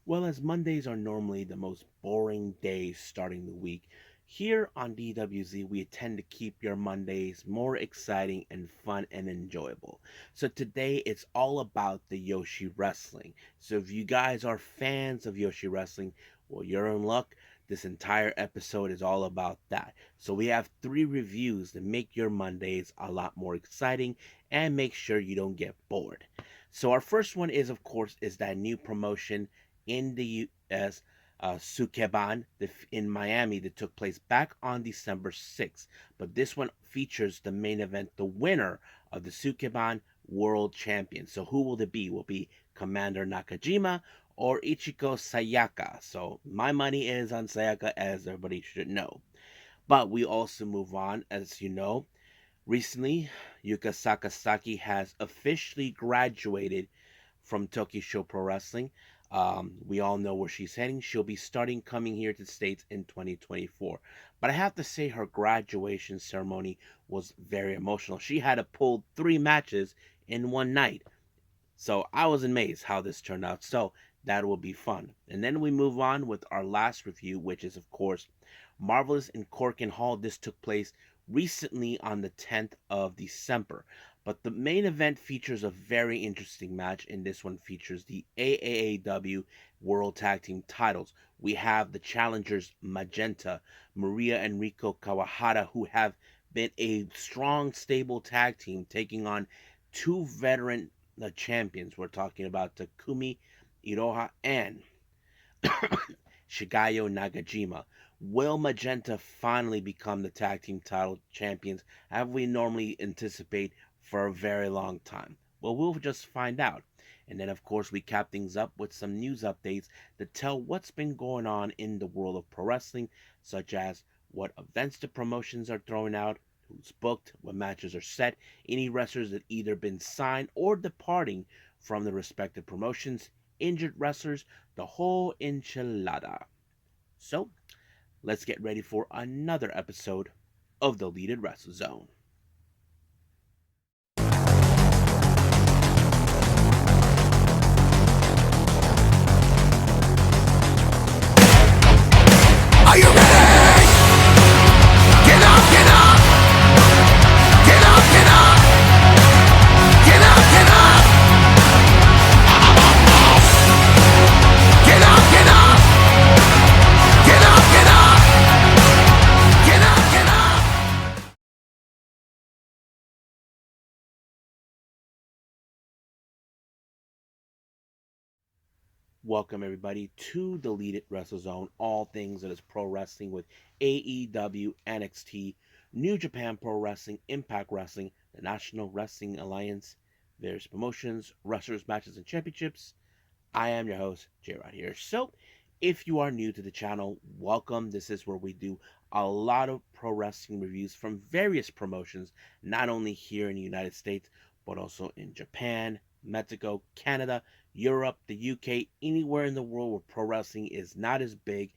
Well, as Mondays are normally the most boring days starting the week, here on DWZ we tend to keep your Mondays more exciting and fun and enjoyable. So today it's all about the Yoshi Wrestling. So if you guys are fans of Yoshi Wrestling, well, you're in luck. This entire episode is all about that. So we have three reviews that make your Mondays a lot more exciting and make sure you don't get bored. So our first one is, of course, is that new promotion in the U.S. Sukeban in Miami that took place back on December 6th. But this one features the main event, the winner of the Sukeban World Champion. So who will it be? Will it be Commander Nakajima or Ichiko Sayaka? So my money is on Sayaka, as everybody should know. But we also move on, as you know. Recently, Yuka Sakazaki has officially graduated from Tokyo Show Pro Wrestling. We all know where she's heading. She'll be starting coming here to the States in 2024. But I have to say, her graduation ceremony was very emotional. She had to pull three matches in one night. So I was amazed how this turned out. So that will be fun. And then we move on with our last review, which is, of course, Marvelous in Korakuen Hall. This took place recently on the 10th of December. But the main event features a very interesting match, and this one features the AAAW World Tag Team titles. We have the challengers Magenta, Maria and Rico Kawahara, who have been a strong, stable tag team, taking on two veteran champions. We're talking about Takumi Iroha and Shigeyo Nagajima. Will Magenta finally become the tag team title champions, as we normally anticipate for a very long time? Well, we'll just find out. And then, of course, we cap things up with some news updates that tell what's been going on in the world of pro wrestling, such as what events the promotions are throwing out, who's booked, what matches are set, any wrestlers that either been signed or departing from the respective promotions, injured wrestlers, the whole enchilada. So, let's get ready for another episode of the Leaded Wrestle Zone. Are you ready? Get up, get up! Get up, get up! Get up, get up! Get up, get up! Get up, get up! Get up, get up! Welcome everybody to the Leaded Wrestle Zone, all things that is pro wrestling with AEW, NXT, New Japan Pro Wrestling, Impact Wrestling, the National Wrestling Alliance, various promotions, wrestlers, matches, and championships. I am your host, J Rod here. So, if you are new to the channel, welcome. This is where we do a lot of pro wrestling reviews from various promotions, not only here in the United States, but also in Japan, Mexico, Canada, Europe, the UK, anywhere in the world where pro wrestling is not as big,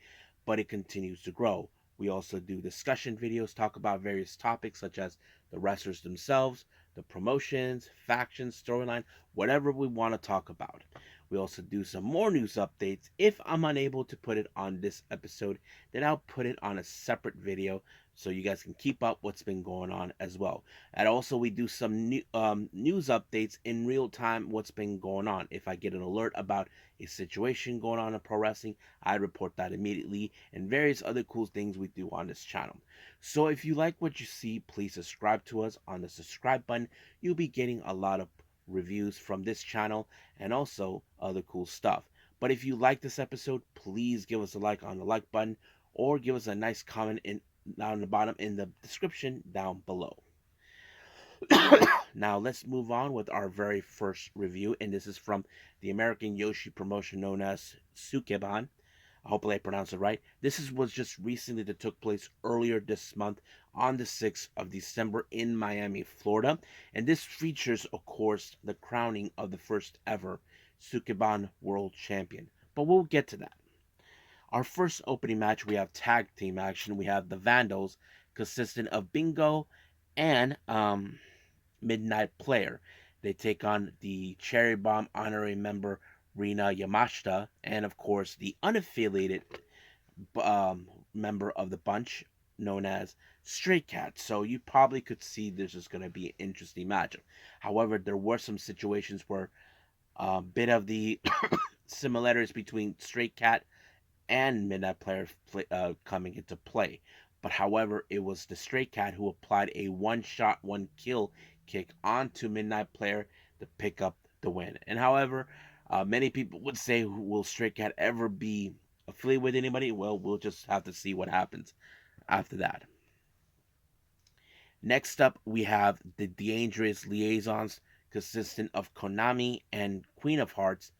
but it continues to grow. We also do discussion videos, talk about various topics such as the wrestlers themselves, the promotions, factions, storyline, whatever we want to talk about. We also do some more news updates. If I'm unable to put it on this episode, then I'll put it on a separate video so you guys can keep up what's been going on as well. And also we do some news updates in real time, what's been going on. If I get an alert about a situation going on in pro wrestling, I report that immediately, and various other cool things we do on this channel. So if you like what you see, please subscribe to us on the subscribe button. You'll be getting a lot of reviews from this channel and also other cool stuff. But if you like this episode, please give us a like on the like button or give us a nice comment down the bottom in the description down below. Now let's move on with our very first review, and this is from the American Yoshi promotion known as Sukeban. Hopefully I pronounced it right. Was just recently that took place earlier this month on the 6th of December in Miami, Florida. And this features, of course, the crowning of the first ever Sukeban World Champion. But we'll get to that. Our first opening match, we have tag team action. We have the Vandals, consisting of Bingo and Midnight Player. They take on the Cherry Bomb honorary member Rina Yamashita, and of course the unaffiliated member of the bunch known as Stray Cat. So you probably could see this is going to be an interesting matchup. However, there were some situations where a bit of the similarities between Stray Cat and Midnight Player coming into play. But however, it was the Stray Cat who applied a one shot, one kill kick onto Midnight Player to pick up the win. And however, many people would say, will Stray Cat ever be affiliated with anybody? Well, we'll just have to see what happens after that. Next up, we have the Dangerous Liaisons, consistent of Konami and Queen of Hearts.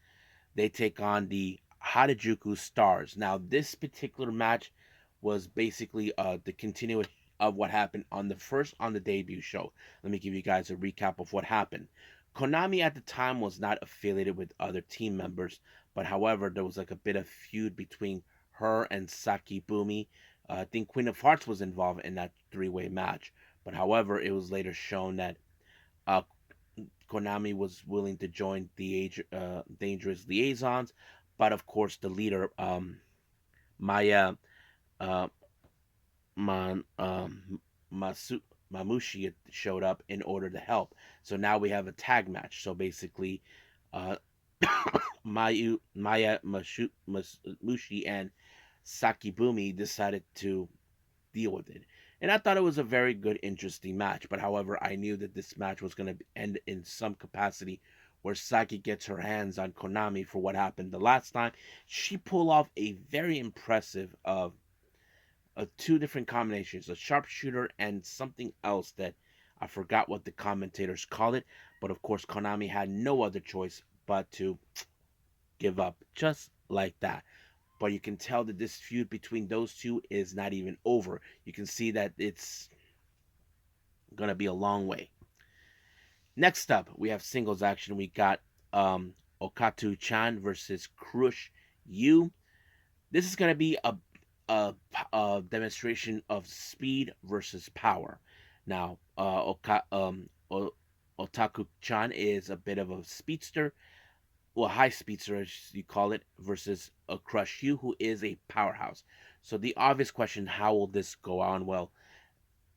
They take on the Harajuku Stars. Now, this particular match was basically the continuation of what happened on the debut show. Let me give you guys a recap of what happened. Konami at the time was not affiliated with other team members, but however, there was like a bit of feud between her and Saki Bumi. I think Queen of Hearts was involved in that three-way match, but however, it was later shown that uh, Konami was willing to join the Dangerous Liaisons, but of course the leader Maya uh, Man, Masu, Mamushi showed up in order to help. So now we have a tag match. So basically, uh, Maya Mushi and Sakibumi decided to deal with it. And I thought it was a very good, interesting match. But however, I knew that this match was going to end in some capacity where Saki gets her hands on Konami for what happened the last time. She pulled off a very impressive two different combinations, a sharpshooter and something else that I forgot what the commentators call it. But of course, Konami had no other choice but to give up just like that. But you can tell that this feud between those two is not even over. You can see that it's gonna be a long way. Next up, we have singles action. We got Okatu Chan versus Crush Yu. This is gonna be a demonstration of speed versus power. Now, Otaku Chan is a bit of a speedster, well, high speedster as you call it, versus a Crush You, who is a powerhouse. So the obvious question, how will this go on? Well,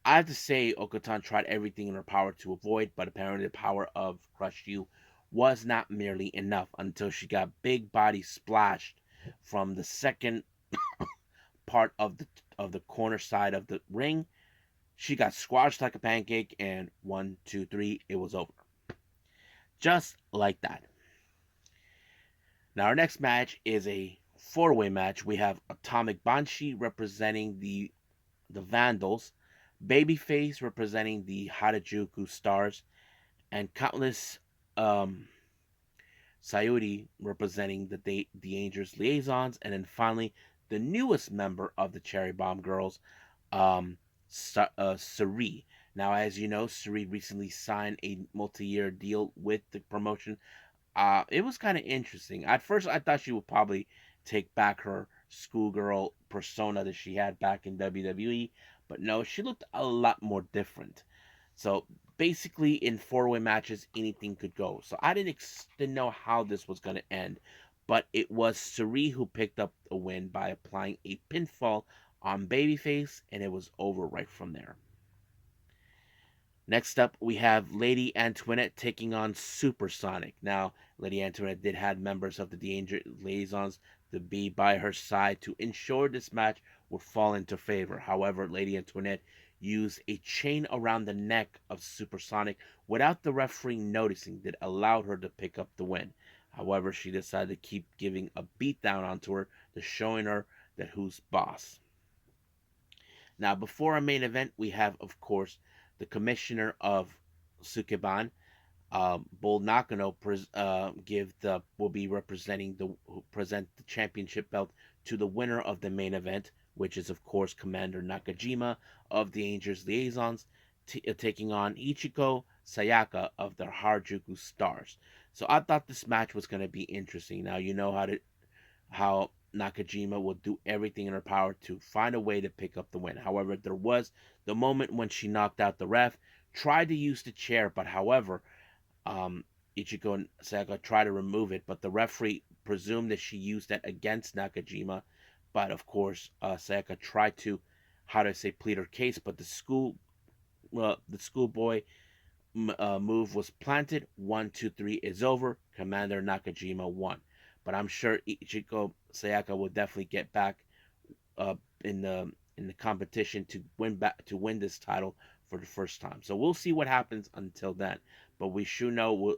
I have to say Okatan tried everything in her power to avoid, but apparently the power of Crush You was not merely enough until she got big body splashed from the second part of the corner side of the ring. She got squashed like a pancake, and 1, 2, 3, it was over. Just like that. Now, our next match is a four-way match. We have Atomic Banshee representing the Vandals, Babyface representing the Harajuku Stars, and Countless Sayuri representing the Dangerous Liaisons, and then finally the newest member of the Cherry Bomb Girls, Suri. Now, as you know, Suri recently signed a multi-year deal with the promotion. It was kind of interesting. At first, I thought she would probably take back her schoolgirl persona that she had back in WWE, but no, she looked a lot more different. So basically, in four-way matches, anything could go. So I didn't know how this was going to end, but it was Suri who picked up a win by applying a pinfall on Babyface, and it was over right from there. Next up, we have Lady Antoinette taking on Supersonic. Now, Lady Antoinette did have members of the Danger Liaisons to be by her side to ensure this match would fall into favor. However, Lady Antoinette used a chain around the neck of Supersonic without the referee noticing that allowed her to pick up the win. However, she decided to keep giving a beatdown onto her to showing her that who's boss. Now, before our main event, we have, of course, the commissioner of Sukeban, Bull Nakano, will be representing present the championship belt to the winner of the main event, which is of course Commander Nakajima of the Dangerous Liaisons, taking on Ichiko Sayaka of the Harajuku Stars. So I thought this match was going to be interesting. Now you know how Nakajima will do everything in her power to find a way to pick up the win. However, there was the moment when she knocked out the ref, tried to use the chair, but however, Ichiko and Sayaka tried to remove it, but the referee presume that she used that against Nakajima, but of course, Sayaka tried to, how do I say, plead her case, but the schoolboy move was planted. 1, 2, 3 is over. Commander Nakajima won. But I'm sure Ichiko Sayaka will definitely get back uh, in the competition to win this title for the first time. So we'll see what happens until then. But we'll sure know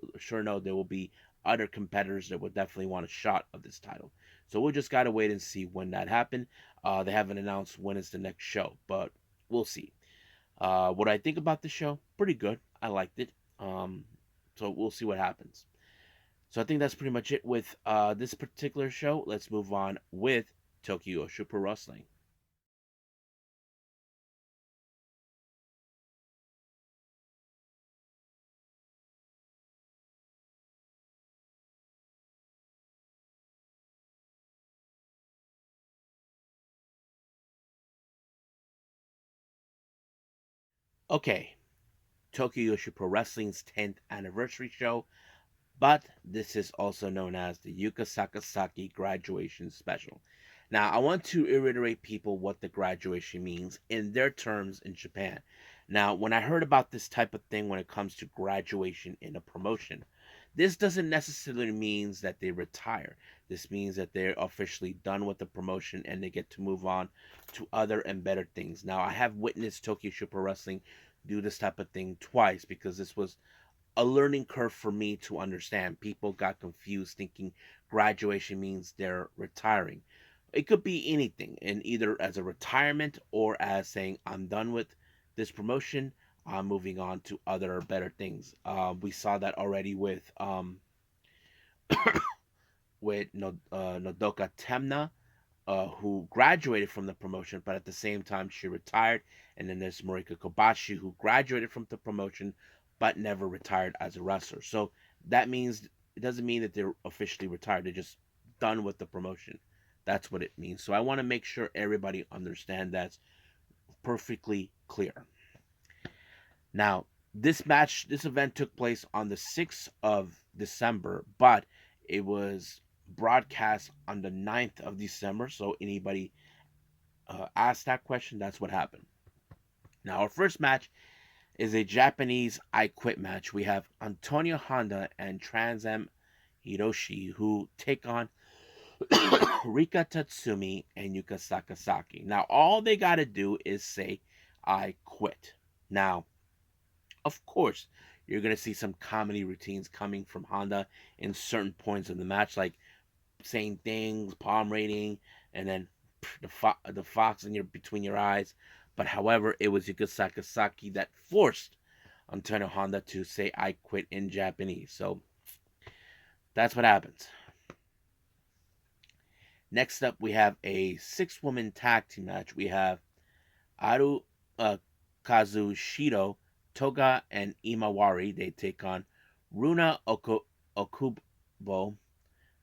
there will be other competitors that will definitely want a shot of this title. So we'll just gotta wait and see when that happens. They haven't announced when is the next show, but we'll see. What I think about the show, pretty good. I liked it. So we'll see what happens. So I think that's pretty much it with this particular show. Let's move on with Tokyo Super Wrestling. Okay, Tokyo Super Wrestling's 10th anniversary show, but this is also known as the Yuka Sakazaki graduation special. Now, I want to reiterate people what the graduation means in their terms in Japan. Now, when I heard about this type of thing when it comes to graduation in a promotion, this doesn't necessarily mean that they retire. This means that they're officially done with the promotion and they get to move on to other and better things. Now, I have witnessed Tokyo Super Wrestling do this type of thing twice because this was a learning curve for me to understand. People got confused thinking graduation means they're retiring. It could be anything, and either as a retirement or as saying I'm done with this promotion. I'm moving on to other better things. We saw that already with Nodoka Temna, who graduated from the promotion, but at the same time she retired. And then there's Marika Kobashi, who graduated from the promotion, but never retired as a wrestler. So that means it doesn't mean that they're officially retired. They're just done with the promotion. That's what it means. So I want to make sure everybody understand that's perfectly clear. Now, this event took place on the 6th of December, but it was broadcast on the 9th of December. So anybody asked that question, that's what happened. Now, our first match is a Japanese I Quit match. We have Antonio Honda and Transam Hiroshi who take on Rika Tatsumi and Yuka Sakazaki. Now, all they got to do is say, I quit. Now, of course, you're going to see some comedy routines coming from Honda in certain points of the match, like saying things, palm rating, and then the fox in your between your eyes. But however, it was Yuka Sakazaki that forced Antonio Honda to say "I quit" in Japanese. So that's what happens. Next up, we have a six-woman tag team match. We have Aru Kazushiro, Toga, and Imawari. They take on Runa Okubo,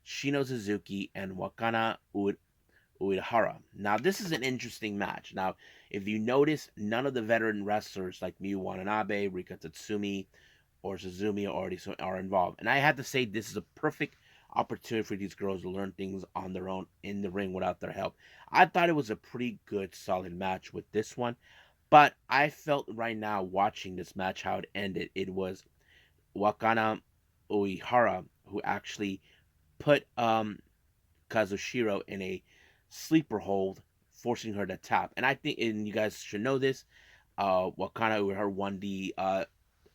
Shino Suzuki, and Wakana Uehara. Now, this is an interesting match. Now, if you notice, none of the veteran wrestlers like Miyu Watanabe, Rika Tatsumi, or Suzumi are involved. And I have to say, this is a perfect opportunity for these girls to learn things on their own in the ring without their help. I thought it was a pretty good, solid match with this one. But I felt right now watching this match how it ended, it was Wakana Uehara who actually put Kazushiro in a sleeper hold, forcing her to tap. And I think, and you guys should know this, Wakana Uehara won the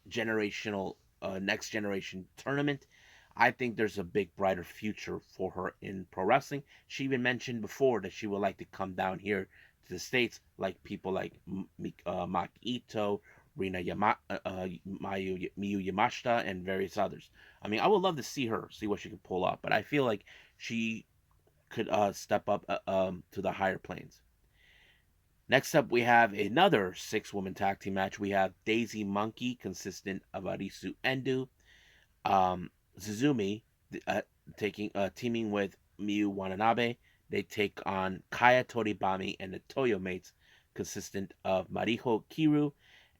generational next generation tournament. I think there's a big brighter future for her in pro wrestling. She even mentioned before that she would like to come down here to the states, like people like Maki Ito, Miyu Yamashita, and various others. I mean, I would love to see her, see what she can pull up, but I feel like she could step up to the higher planes. Next up, we have another six-woman tag team match. We have Daisy Monkey, consistent of Arisu Endo, Suzumi, teaming with Miyu Watanabe. They take on Kaya Toribami and the Toyo Mates, consistent of Mariho Kiru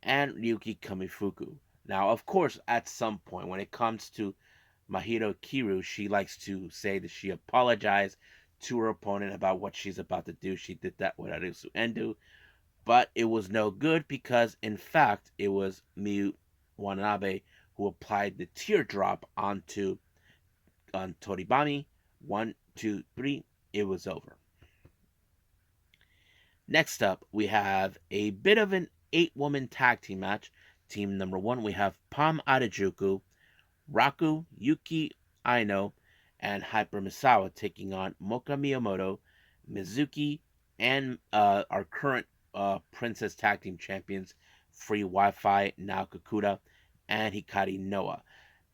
and Ryuki Kamifuku. Now, of course, at some point, when it comes to Mahito Kiru, she likes to say that she apologized to her opponent about what she's about to do. She did that with Arisu Endo, but it was no good because, in fact, it was Miyu Watanabe who applied the teardrop onto on Toribami. 1, 2, 3, it was over. Next up, we have a bit of an 8-woman tag team match. Team number 1, we have Pam Arajuku, Raku, Yuki Aino, and Hyper Misawa taking on Moka Miyamoto, Mizuki, and our current Princess Tag Team Champions, Free Wi-Fi, Naoka Kuda, and Hikari Noah.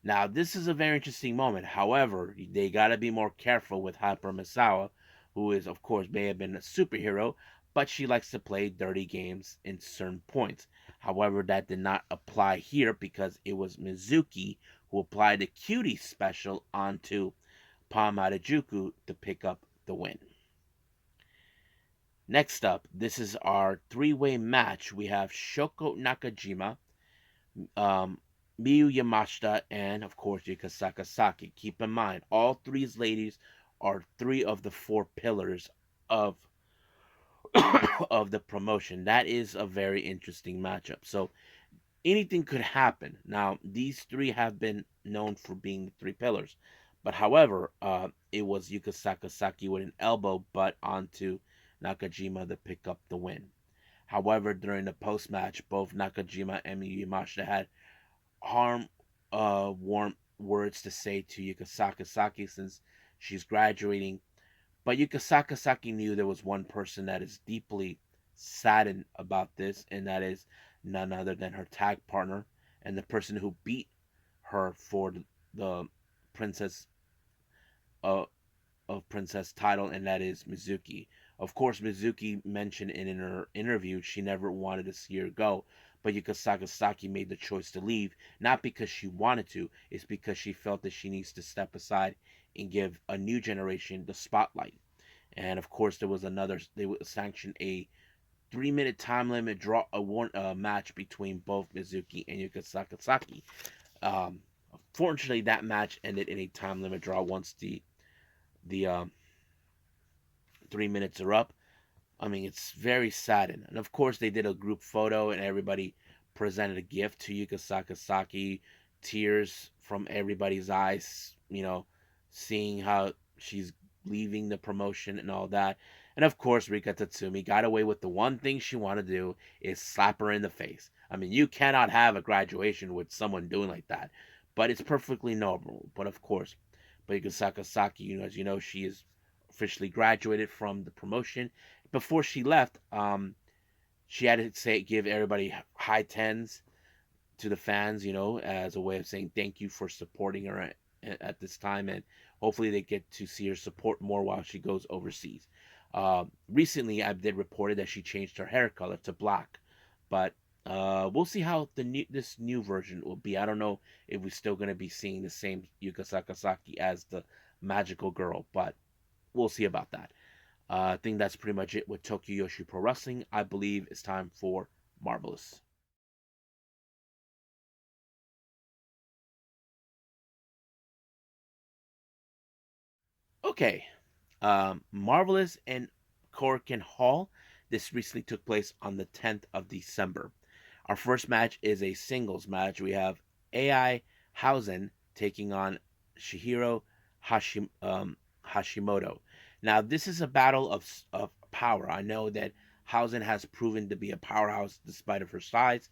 Now, this is a very interesting moment. However, they got to be more careful with Hyper Misawa, who is, of course, may have been a superhero, but she likes to play dirty games in certain points. However, that did not apply here because it was Mizuki who applied the cutie special onto Pam Harajuku to pick up the win. Next up, this is our three-way match. We have Shoko Nakajima, um, Miyu Yamashita, and of course Yuka Sakazaki. Keep in mind, all three ladies are three of the four pillars of of the promotion. That is a very interesting matchup. So anything could happen. Now, these three have been known for being the three pillars, but however, it was Yuka Sakazaki with an elbow butt onto Nakajima to pick up the win. However, during the post match, both Nakajima and Miyu Yamashita had warm words to say to Yuka Sakazaki since she's graduating. But Yuka Sakazaki knew there was one person that is deeply saddened about this, and that is none other than her tag partner and the person who beat her for the princess uh, of princess title, and that is Mizuki. Of course, Mizuki mentioned in her interview she never wanted to see her go, but Yuka Sakazaki made the choice to leave, not because she wanted to, it's because she felt that she needs to step aside and give a new generation the spotlight. And of course, there was another. They would sanction a 3-minute time limit draw a match between both Mizuki and Yuka Sakazaki. Um, Fortunately, that match ended in a time limit draw once the 3 minutes are up. I mean, it's very saddening. And of course, they did a group photo, and everybody presented a gift to Yuka Sakazaki. Tears from everybody's eyes, seeing how she's leaving the promotion and all that. And of course, Rika Tatsumi got away with the one thing she wanted to do is slap her in the face. I mean, you cannot have a graduation with someone doing like that, but it's perfectly normal. But of course, Yuka Sakazaki, as you know, she is officially graduated from the promotion. Before she left, she had to give everybody high tens to the fans, as a way of saying thank you for supporting her at this time, and hopefully they get to see her support more while she goes overseas. Recently, I did reported that she changed her hair color to black, but we'll see how this new version will be. I don't know if we're still going to be seeing the same Yuka Sakazaki as the magical girl, but we'll see about that. I think that's pretty much it with Tokyo Yoshi Pro Wrestling. I believe it's time for Marvelous. Okay, Marvelous and Korakuen Hall. This recently took place on the 10th of December. Our first match is a singles match. We have AI Hausen taking on Shihiro Hashimoto. Now, this is a battle of power. I know that Hausen has proven to be a powerhouse despite of her size,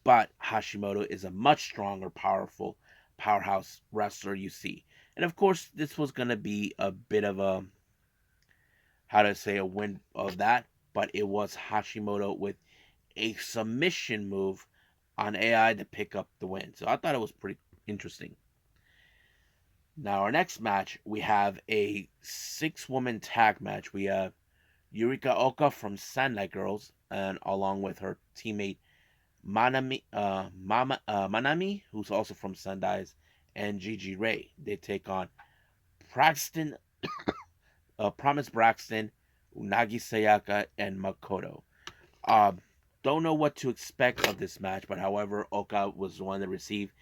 but Hashimoto is a much stronger, powerful powerhouse wrestler you see. And of course, this was going to be a bit of a, how to say, a win of that, but it was Hashimoto with a submission move on AI to pick up the win. So I thought it was pretty interesting. Now, our next match, we have a 6-woman tag match. We have Yurika Oka from Sendai Girls, and along with her teammate Manami, who's also from Sendai's, and Gigi Ray. They take on Braxton, Promise Braxton, Unagi Sayaka, and Makoto. Uh, don't know what to expect of this match, but however, Oka was the one that received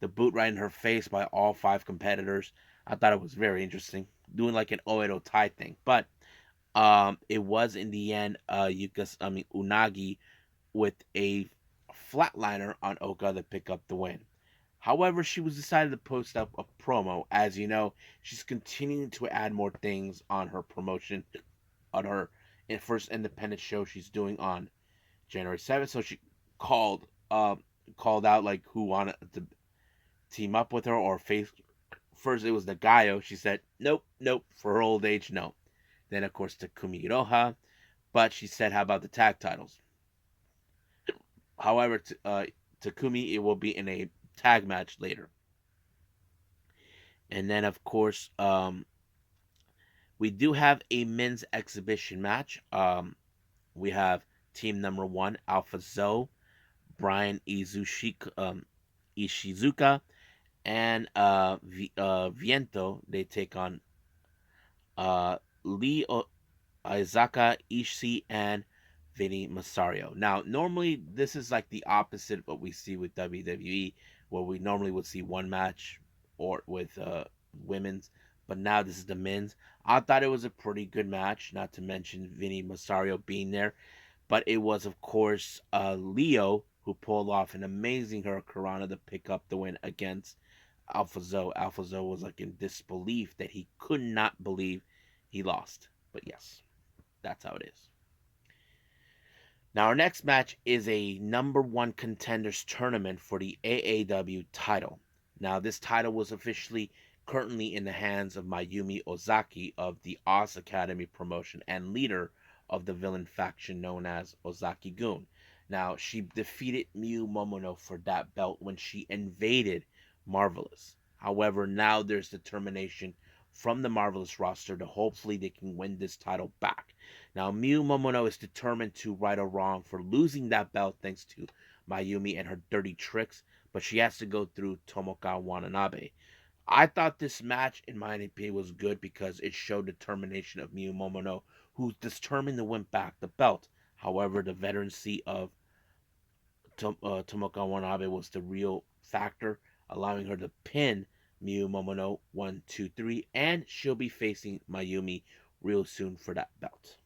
the boot right in her face by all five competitors. I thought it was very interesting, doing like an Oedo Tai thing. But it was in the end Unagi with a flatliner on Oka to pick up the win. However, she was decided to post up a promo. As you know, she's continuing to add more things on her promotion, on her first independent show she's doing on January 7th. So she called called out like who wanted to team up with her or face. First it was the Gaio. She said nope, nope for her old age, no. Then of course Takumi Iroha, but she said how about the tag titles? However, Takumi it will be in a tag match later. And then of course we do have a men's exhibition match. We have team number one, Alpha Zoe, Brian Ishizuka, and Viento. They take on Lee Izaka Ishii and Vinny Masario. Now, normally this is like the opposite of what we see with WWE, where we normally would see one match or with women's, but now this is the men's. I thought it was a pretty good match, not to mention Vinny Masario being there, but it was of course Leo who pulled off an amazing hurricanrana to pick up the win against Alpha Zoe. Alpha Zoe was like in disbelief that he could not believe he lost. But yes, that's how it is. Now, our next match is a number one contenders tournament for the AAW title. Now, this title was officially currently in the hands of Mayumi Ozaki of the Oz Academy promotion and leader of the villain faction known as Ozaki Gun. Now, she defeated Miyu Momono for that belt when she invaded Marvelous. However, now there's determination from the Marvelous roster to hopefully they can win this title back. Now, Miyu Momono is determined to right a wrong for losing that belt thanks to Mayumi and her dirty tricks, but she has to go through Tomoka Watanabe. I thought this match, in my opinion, was good because it showed determination of Miyu Momono, who's determined to win back the belt. However, the veterancy of Tomoka Watanabe was the real factor, allowing her to pin Miyu Momono 1, 2, 3, and she'll be facing Mayumi real soon for that belt.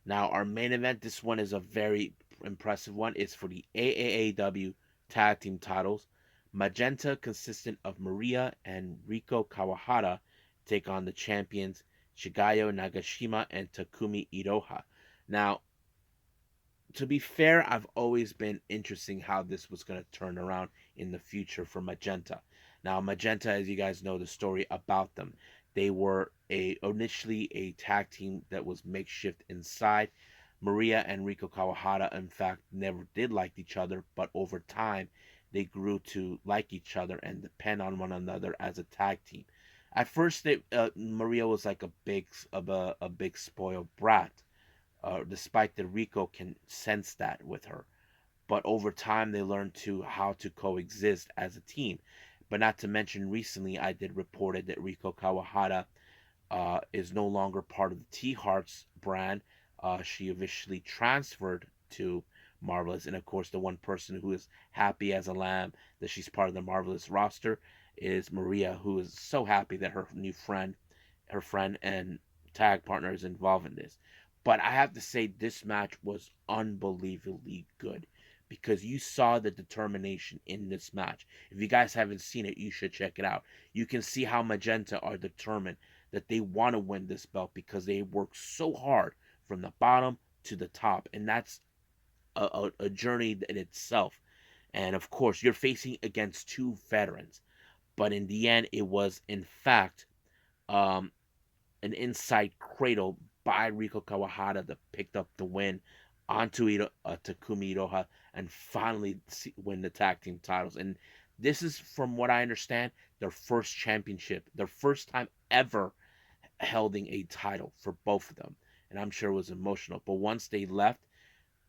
Now, our main event, this one is a very impressive one. It's for the AAAW Tag Team titles. Magenta, consistent of Maria and Riko Kawahara, take on the champions Shigeyo Nagashima and Takumi Iroha. Now, to be fair, I've always been interesting how this was going to turn around in the future for Magenta. Now, Magenta, as you guys know, the story about them, they were initially a tag team that was makeshift inside. Maria and Riko Kawahara, in fact, never did like each other, but over time, they grew to like each other and depend on one another as a tag team. At first, Maria was like a big spoiled brat, despite that Rico can sense that with her. But over time, they learn to how to coexist as a team. But not to mention, recently I did reported that Rico Kawahara is no longer part of the T Hearts brand. She officially transferred to Marvelous, and of course, the one person who is happy as a lamb that she's part of the Marvelous roster is Maria, who is so happy that her friend and tag partner is involved in this. But I have to say, this match was unbelievably good because you saw the determination in this match. If you guys haven't seen it, you should check it out. You can see how Magenta are determined that they want to win this belt because they work so hard from the bottom to the top. And that's a journey in itself. And of course, you're facing against two veterans. But in the end, it was, in fact, um, an inside cradle by Riko Kawahara that picked up the win onto Takumi Iroha and finally win the tag team titles. And this is, from what I understand, their first championship, their first time ever holding a title for both of them. And I'm sure it was emotional. But once they left,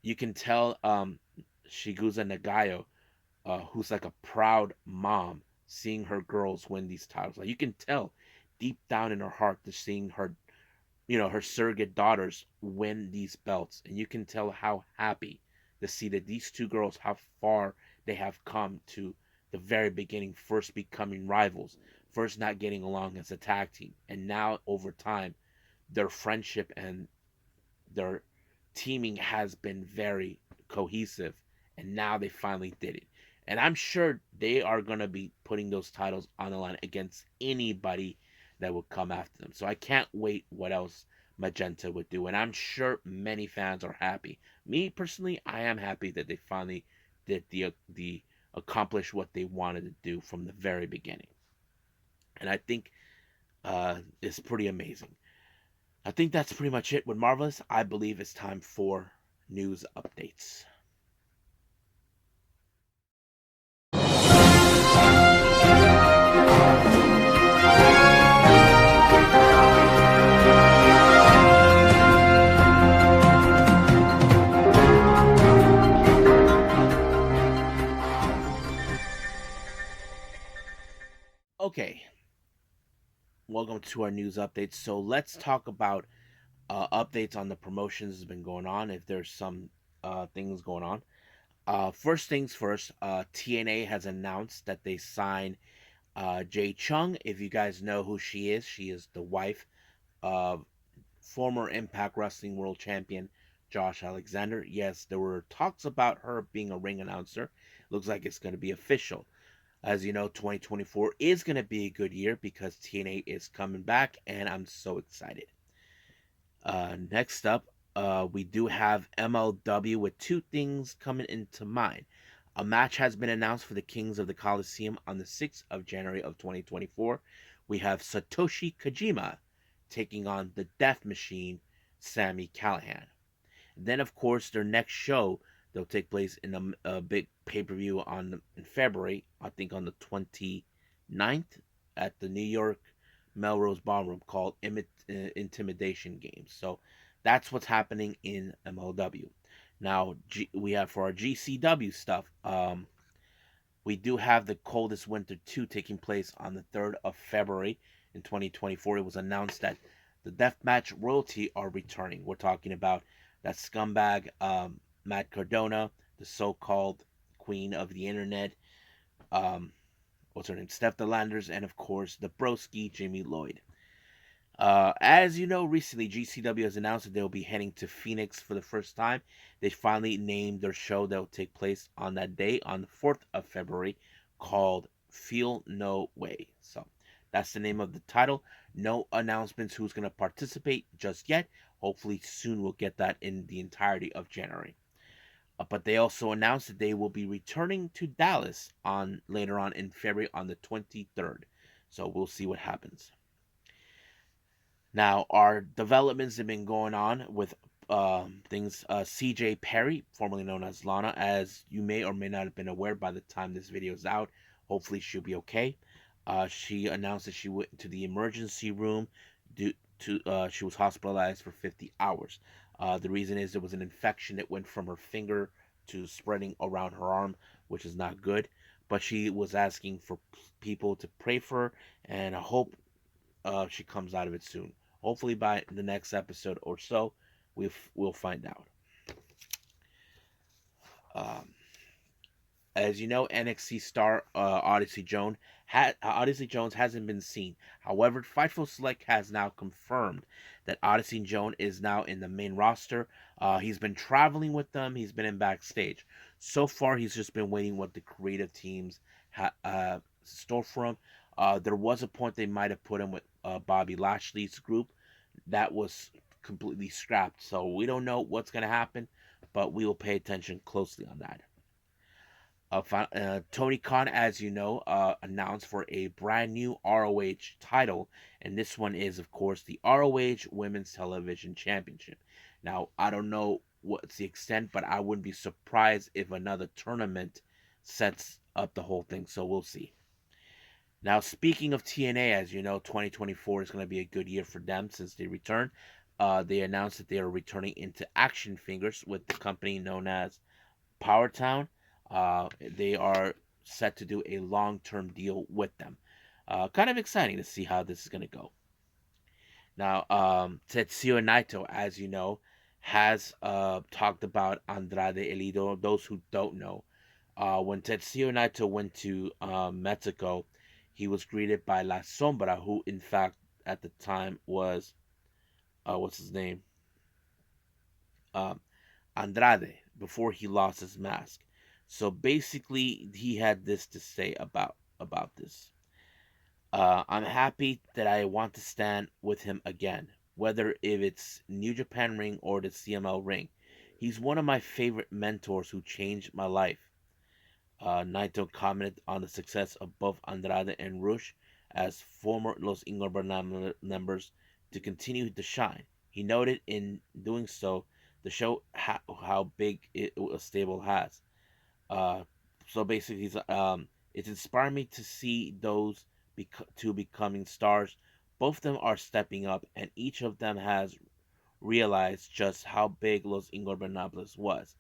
you can tell Shigusa Nagayo, who's like a proud mom, seeing her girls win these titles. Like you can tell deep down in her heart to seeing her, her surrogate daughters win these belts, and you can tell how happy to see that these two girls, how far they have come to the very beginning, first becoming rivals, first not getting along as a tag team, and now over time, their friendship and their teaming has been very cohesive, and now they finally did it. And I'm sure they are going to be putting those titles on the line against anybody that would come after them. So I can't wait what else Magenta would do. And I'm sure many fans are happy. Me personally, I am happy that they finally did the accomplish what they wanted to do from the very beginning. And I think it's pretty amazing. I think that's pretty much it with Marvelous. I believe it's time for news updates. Okay, welcome to our news updates. So let's talk about updates on the promotions that's been going on. If there's some things going on. First things first, TNA has announced that they signed Jay Chung. If you guys know who she is the wife of former Impact Wrestling World Champion Josh Alexander. Yes, there were talks about her being a ring announcer. Looks like it's going to be official. As you know, 2024 is going to be a good year because TNA is coming back, and I'm so excited. Next up, we do have MLW with two things coming into mind. A match has been announced for the Kings of the Coliseum on the 6th of January of 2024. We have Satoshi Kojima taking on the Death Machine, Sammy Callahan. And then, of course, their next show they'll take place in a big pay-per-view in February, I think on the 29th at the New York Melrose Ballroom called Intimidation Games. So that's what's happening in MLW. Now we have for our GCW stuff. We do have the Coldest Winter 2 taking place on the 3rd of February in 2024. It was announced that the Deathmatch royalty are returning. We're talking about that scumbag Matt Cardona, the so-called queen of the internet. What's her name? Steph Delanders, and of course the broski Jimmy Lloyd. As you know, recently GCW has announced that they'll be heading to Phoenix for the first time. They finally named their show that will take place on that day, on the 4th of February, called Feel No Way. So that's the name of the title. No announcements who's going to participate just yet. Hopefully, soon we'll get that in the entirety of January. But they also announced that they will be returning to Dallas on later on in February on the 23rd. So we'll see what happens. Now, our developments have been going on with things. CJ Perry, formerly known as Lana, as you may or may not have been aware by the time this video is out, hopefully she'll be okay. She announced that she went to the emergency room due to she was hospitalized for 50 hours. The reason is there was an infection that went from her finger to spreading around her arm, which is not good. But she was asking for people to pray for her, and I hope she comes out of it soon. Hopefully by the next episode or so, we'll find out. Um, as you know, NXT star Odyssey Jones hasn't been seen. However, Fightful Select has now confirmed that Odyssey Jones is now in the main roster. He's been traveling with them. He's been in backstage. So far, he's just been waiting what the creative teams store for him. There was a point they might have put him with Bobby Lashley's group. That was completely scrapped. So we don't know what's going to happen, but we will pay attention closely on that. Tony Khan, as you know, announced for a brand new ROH title, and this one is, of course, the ROH Women's Television Championship. Now, I don't know what's the extent, but I wouldn't be surprised if another tournament sets up the whole thing, so we'll see. Now, speaking of TNA, as you know, 2024 is going to be a good year for them since they return. They announced that they are returning into action figures with the company known as Powertown. They are set to do a long-term deal with them. Kind of exciting to see how this is going to go. Now, Tetsuya Naito, as you know, has talked about Andrade El Idolo. Those who don't know, When Tetsuya Naito went to Mexico, he was greeted by La Sombra, who in fact at the time was what's his name, um, Andrade, before he lost his mask. So basically, he had this to say about this. I'm happy that I want to stand with him again, whether if it's New Japan ring or the CML ring. He's one of my favorite mentors who changed my life. Naito commented on the success of both Andrade and Rush as former Los Ingobernables members to continue to shine. He noted in doing so the show how big a stable has. Uh, so basically, it's inspired me to see those two becoming stars. Both of them are stepping up, and each of them has realized just how big Los Ingobernables was.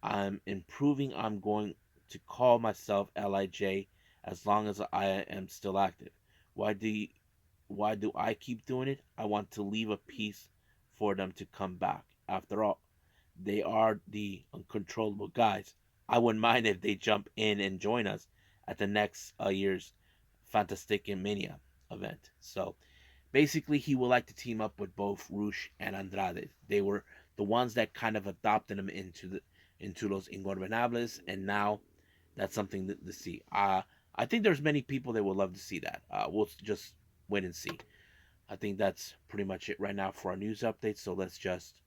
I'm improving. I'm going to call myself Lij as long as I am still active. Why do you, why do I keep doing it? I want to leave a piece for them to come back. After all, they are the uncontrollable guys. I wouldn't mind if they jump in and join us at the next year's Fantastic Mania event. So basically, he would like to team up with both Rush and Andrade. They were the ones that kind of adopted him into Los Ingobernables, and now that's something to see. I think there's many people that would love to see that. We'll just wait and see. I think that's pretty much it right now for our news updates. So let's just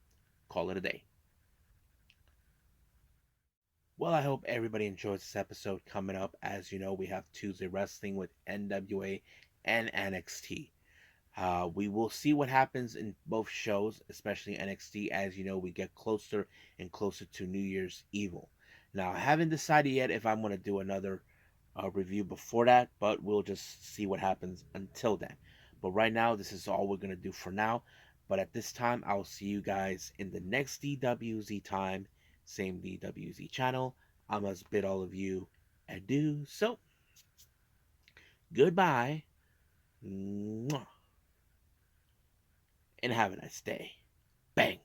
call it a day. Well, I hope everybody enjoys this episode coming up. As you know, we have Tuesday Wrestling with NWA and NXT. We will see what happens in both shows, especially NXT, as you know, we get closer and closer to New Year's Evil. Now, I haven't decided yet if I'm going to do another review before that, but we'll just see what happens until then. But right now, this is all we're going to do for now. But at this time, I'll see you guys in the next DWZ time, same DWZ channel. I must bid all of you adieu. So, goodbye, and have a nice day. Bang.